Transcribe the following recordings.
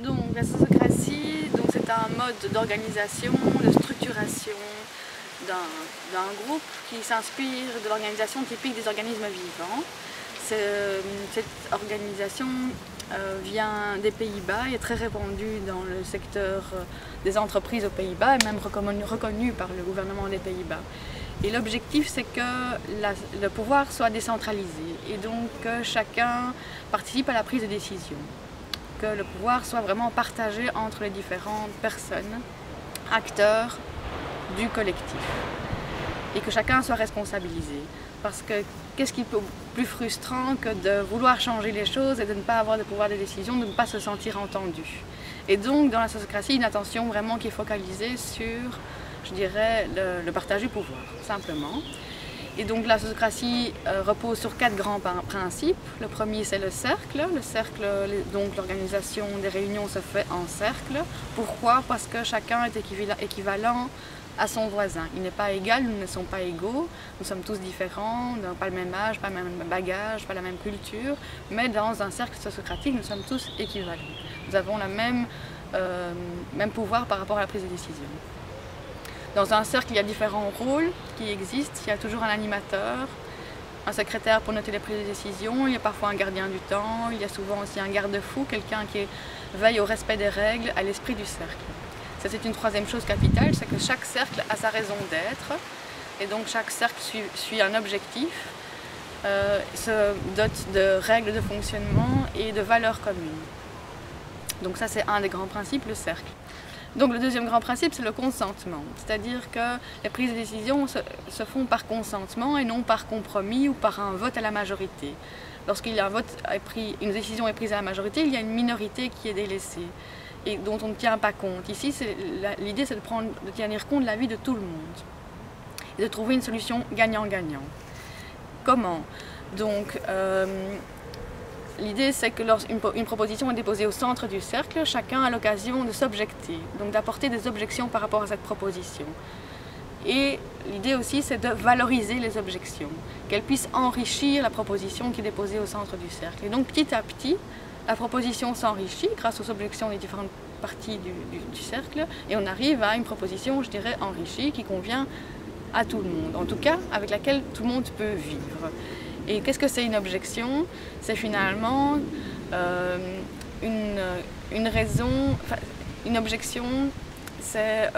Donc la sociocratie, c'est un mode d'organisation, de structuration d'un groupe qui s'inspire de l'organisation typique des organismes vivants. Cette organisation vient des Pays-Bas et est très répandue dans le secteur des entreprises aux Pays-Bas et même reconnue par le gouvernement des Pays-Bas. Et l'objectif, c'est que le pouvoir soit décentralisé et donc que chacun participe à la prise de décision. Que le pouvoir soit vraiment partagé entre les différentes personnes, acteurs du collectif. Et que chacun soit responsabilisé. Parce que qu'est-ce qui est plus frustrant que de vouloir changer les choses et de ne pas avoir de pouvoir de décision, de ne pas se sentir entendu. Et donc dans la sociocratie, une attention vraiment qui est focalisée sur, je dirais, le partage du pouvoir, simplement. Et donc la sociocratie repose sur 4 grands principes. Le premier, c'est le cercle. Le cercle, donc l'organisation des réunions se fait en cercle. Pourquoi? Parce que chacun est équivalent à son voisin. Il n'est pas égal, nous ne sommes pas égaux, nous sommes tous différents, nous n'avons pas le même âge, pas le même bagage, pas la même culture, mais dans un cercle sociocratique, nous sommes tous équivalents. Nous avons le même pouvoir par rapport à la prise de décision. Dans un cercle, il y a différents rôles qui existent. Il y a toujours un animateur, un secrétaire pour noter les prises de décision, il y a parfois un gardien du temps, il y a souvent aussi un garde-fou, quelqu'un qui veille au respect des règles, à l'esprit du cercle. Ça, c'est une troisième chose capitale, c'est que chaque cercle a sa raison d'être et donc chaque cercle suit un objectif, se dote de règles de fonctionnement et de valeurs communes. Donc ça, c'est un des grands principes, le cercle. Donc le deuxième grand principe, c'est le consentement, c'est-à-dire que les prises de décision se font par consentement et non par compromis ou par un vote à la majorité. Lorsqu'il y a une décision est prise à la majorité, il y a une minorité qui est délaissée et dont on ne tient pas compte. Ici, l'idée, c'est de tenir compte de l'avis de tout le monde et de trouver une solution gagnant-gagnant. Comment? Donc, l'idée, c'est que lorsqu'une proposition est déposée au centre du cercle, chacun a l'occasion de s'objecter, donc d'apporter des objections par rapport à cette proposition. Et l'idée aussi, c'est de valoriser les objections, qu'elles puissent enrichir la proposition qui est déposée au centre du cercle. Et donc, petit à petit, la proposition s'enrichit grâce aux objections des différentes parties du cercle, et on arrive à une proposition, je dirais, enrichie, qui convient à tout le monde, en tout cas, avec laquelle tout le monde peut vivre. Et qu'est-ce que c'est une objection? C'est finalement une objection, c'est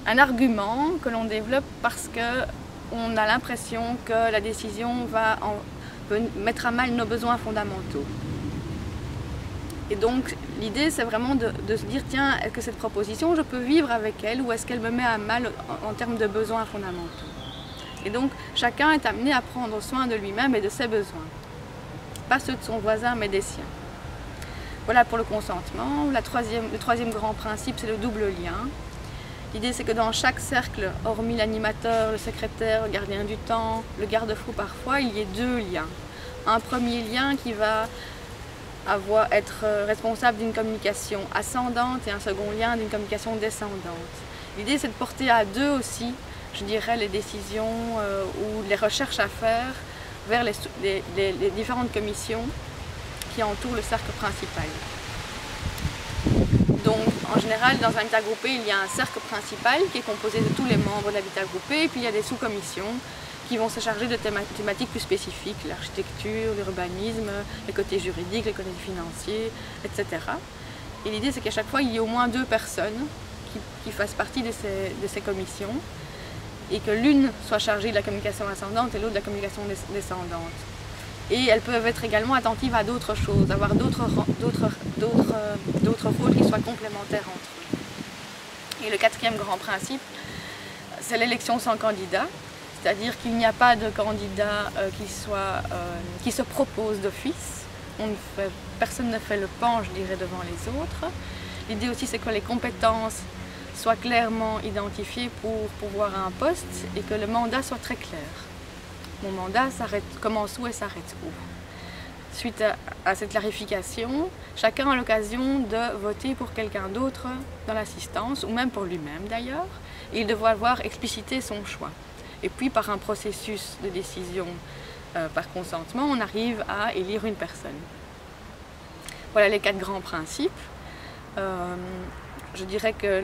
un argument que l'on développe parce qu'on a l'impression que la décision va mettre à mal nos besoins fondamentaux. Et donc l'idée, c'est vraiment de se dire, tiens, est-ce que cette proposition, je peux vivre avec elle ou est-ce qu'elle me met à mal en termes de besoins fondamentaux? Et donc, chacun est amené à prendre soin de lui-même et de ses besoins. Pas ceux de son voisin, mais des siens. Voilà pour le consentement. Le troisième grand principe, c'est le double lien. L'idée, c'est que dans chaque cercle, hormis l'animateur, le secrétaire, le gardien du temps, le garde-fou parfois, il y ait 2 liens. Un premier lien qui va être responsable d'une communication ascendante et un second lien d'une communication descendante. L'idée, c'est de porter à 2 aussi, je dirais, les décisions ou les recherches à faire vers les différentes commissions qui entourent le cercle principal. Donc, en général, dans un habitat groupé, il y a un cercle principal qui est composé de tous les membres de l'habitat groupé, et puis il y a des sous-commissions qui vont se charger de thématiques plus spécifiques, l'architecture, l'urbanisme, les côtés juridiques, les côtés financiers, etc. Et l'idée, c'est qu'à chaque fois, il y ait au moins 2 personnes qui fassent partie de ces commissions, et que l'une soit chargée de la communication ascendante et l'autre de la communication descendante. Et elles peuvent être également attentives à d'autres choses, avoir d'autres rôles qui soient complémentaires entre eux. Et le 4e grand principe, c'est l'élection sans candidat, c'est-à-dire qu'il n'y a pas de candidat qui se propose d'office. Personne ne fait le pan, je dirais, devant les autres. L'idée aussi, c'est que les compétences soient clairement identifiées pour pouvoir un poste et que le mandat soit très clair. Mon mandat commence où et s'arrête où. Suite à cette clarification, chacun a l'occasion de voter pour quelqu'un d'autre dans l'assistance, ou même pour lui-même d'ailleurs, et il devra avoir explicité son choix. Et puis par un processus de décision par consentement, on arrive à élire une personne. Voilà les 4 grands principes. Je dirais que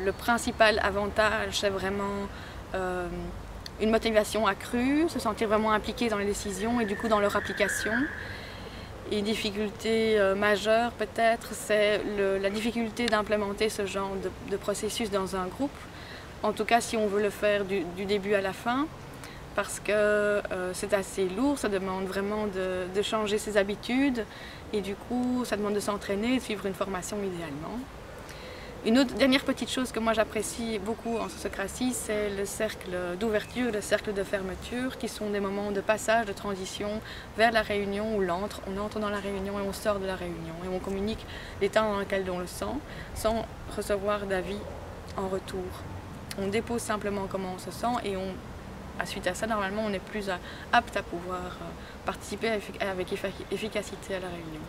le principal avantage, c'est vraiment une motivation accrue, se sentir vraiment impliqué dans les décisions et du coup dans leur application. Et une difficulté majeure peut-être, c'est la difficulté d'implémenter ce genre de processus dans un groupe. En tout cas si on veut le faire du début à la fin, parce que c'est assez lourd, ça demande vraiment de changer ses habitudes et du coup ça demande de s'entraîner et de suivre une formation idéalement. Une autre dernière petite chose que moi j'apprécie beaucoup en sociocratie, c'est le cercle d'ouverture, le cercle de fermeture, qui sont des moments de passage, de transition vers la réunion où on entre dans la réunion et on sort de la réunion et on communique l'état dans lequel on le sent sans recevoir d'avis en retour. On dépose simplement comment on se sent et suite à ça, normalement, on est plus apte à pouvoir participer avec efficacité à la réunion.